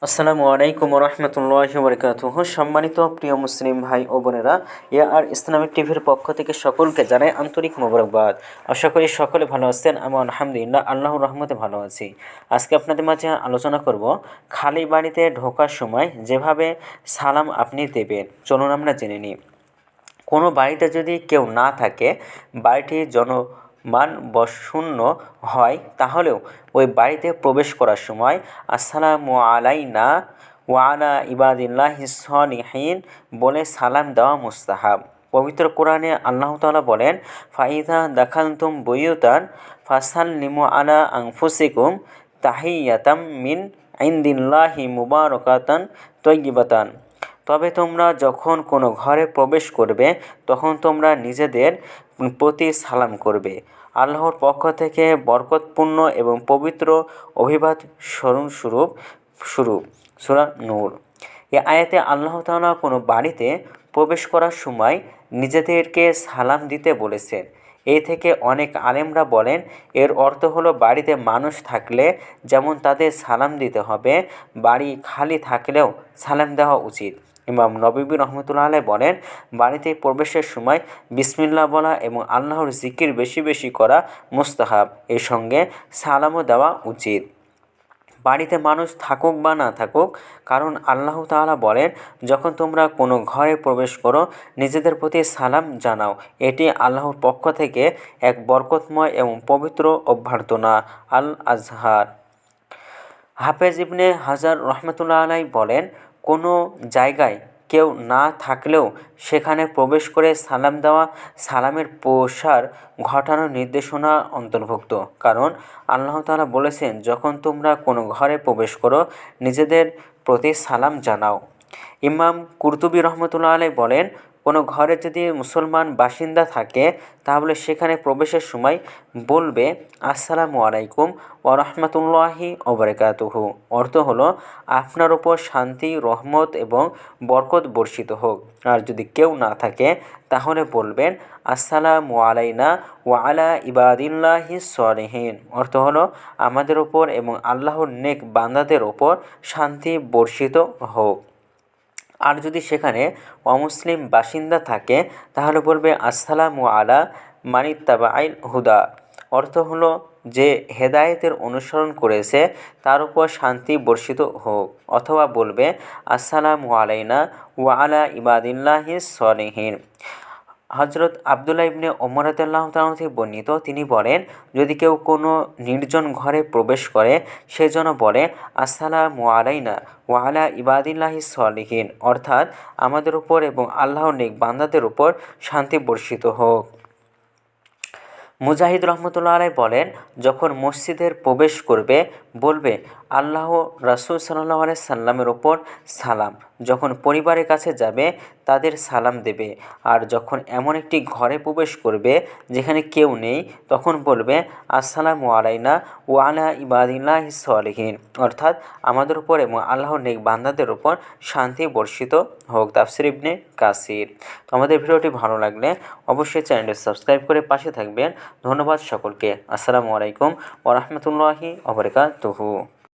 আসসালামু আলাইকুম রহমতুল্লাহি বরকাতুহু। সম্মানিত প্রিয় মুসলিম ভাই ও বোনেরা, আর ইসলামিক টিভির পক্ষ থেকে সকলকে জানাই আন্তরিক মোবারকবাদ। আশা করি সকলে ভালো আছেন। আমি আলহামদুলিল্লাহ আল্লাহর রহমতে ভালো আছি। আজকে আপনাদের মাঝে আলোচনা করব খালি বাড়িতে ঢোকার সময় যেভাবে সালাম আপনি দেবেন। চলুন আমরা জেনে নিই। কোনো বাড়িতে যদি কেউ না থাকে, বাড়িটি জনমানবশূন্য হয়, তাহলেও ওই বাড়িতে প্রবেশ করার সময় আসসালামু আলাইনা ওয়া আলা ইবাদিল্লাহিস সলিহিন বলে সালাম দেওয়া মুস্তাহাব। পবিত্র কোরআনে আল্লাহ তাআলা বলেন, ফাইদা দাখালতুম বুয়ুতান ফাসাল্লিমু আলা আনফুসিকুম তাহিয়াতাম মিন ইনদিল্লাহি মুবারাকাতান তয়্যিবাতান। তবে তোমরা যখন কোনো ঘরে প্রবেশ করবে, তখন তোমরা নিজেদের প্রতি সালাম করবে। আল্লাহর পক্ষ থেকে বরকতপূর্ণ এবং পবিত্র অভিবাদ স্মরণস্বরূপ সূরা নূর। এ আয়াতে আল্লাহ তাআলা কোনো বাড়িতে প্রবেশ করার সময় নিজেদেরকে সালাম দিতে বলেছেন। এই থেকে অনেক আলেমরা বলেন, এর অর্থ হলো বাড়িতে মানুষ থাকলে যেমন তাদের সালাম দিতে হবে, বাড়ি খালি থাকলেও সালাম দেওয়া উচিত। ইমাম নববী রহমতুল্লাহ আলাইহি বলেন, বাড়িতে প্রবেশের সময় বিসমিল্লাহ বলা এবং আল্লাহর জিকির বেশি বেশি করা মুস্তাহাব। এর সঙ্গে সালামও দেওয়া উচিত, বাড়িতে মানুষ থাকুক বা না থাকুক। কারণ আল্লাহ তাআলা বলেন, যখন তোমরা কোনো ঘরে প্রবেশ করো, নিজেদের প্রতি সালাম জানাও। এটি আল্লাহর পক্ষ থেকে এক বরকতময় এবং পবিত্র অভ্যর্থনা। আল আজহার হাফেজ ইবনে হাজার রহমতুল্লাহ আলাইহি বলেন, কোনো জায়গায় কেউ না থাকলেও সেখানে প্রবেশ করে সালাম দেওয়া সালামের প্রসার ঘটানোর নির্দেশনা অন্তর্ভুক্ত। কারণ আল্লাহ তাআলা বলেছেন, যখন তোমরা কোনো ঘরে প্রবেশ করো, নিজেদের প্রতি সালাম জানাও। ইমাম কুরতুবী রহমতুল্লাহ আলাইহি বলেন, কোনো ঘরে যদি মুসলমান বাসিন্দা থাকে, তাহলে সেখানে প্রবেশের সময় বলবে আসসালামু আলাইকুম ওয়া রাহমাতুল্লাহি ওয়া বারাকাতুহু। অর্থ হলো, আপনার ওপর শান্তি, রহমত এবং বরকত বর্ষিত হোক। আর যদি কেউ না থাকে, তাহলে বলবেন আসসালামু আলাইনা ওয়া আলা ইবাদিল্লাহিস সলিহিন। অর্থ হলো, আমাদের ওপর এবং আল্লাহর নেক বান্দাদের ওপর শান্তি বর্ষিত হোক। আর যদি সেখানে অমুসলিম বাসিন্দা থাকে, তাহলে বলবে আসসালামু আলা মানিত্তাবা'আল হুদা। অর্থ হলো, যে হেদায়েতের অনুসরণ করেছে তার উপর শান্তি বর্ষিত হোক। অথবা বলবে আসসালামু আলাইনা ওয়া আলা ইবাদিল্লাহিস সলিহিন। হযরত আবদুল্লাহ ইবনে ওমর রাদিয়াল্লাহু তাআলা থেকে বর্ণিত, তিনি বলেন, যদি কেউ কোনো নির্জন ঘরে প্রবেশ করে, সে যেন বলে আসসালামু আলাইনা ওয়া আলা ইবাদিল্লাহিস সলিহিন, অর্থাৎ আমাদের উপর এবং আল্লাহর নেক বান্দাদের উপর শান্তি বর্ষিত হোক। মুজাহিদ রহমতুল্লাহ আলাইহি বলেন, যখন মসজিদের প্রবেশ করবে, বলবে আল্লাহ রাসূল সাল্লাল্লাহু আলাইহি সাল্লামের ওপর সালাম। যখন পরিবারের কাছে যাবে, তাদের সালাম দেবে। আর যখন এমন একটি ঘরে প্রবেশ করবে যেখানে কেউ নেই, তখন বলবে আসসালামু আলাইনা ওয়া আলা ইবাদিল্লাহিস সলিহিন, অর্থাৎ আমাদের উপর এবং আল্লাহর নেক বান্দাদের উপর শান্তি বর্ষিত হোক। তাফসীর ইবনে কাসির। তো আমাদের ভিডিওটি ভালো লাগলে অবশ্যই চ্যানেলটি সাবস্ক্রাইব করে পাশে থাকবেন। ধন্যবাদ সকলকে। আসসালামু আলাইকুম ওয়া রাহমাতুল্লাহি ওয়া বারাকাতুহু।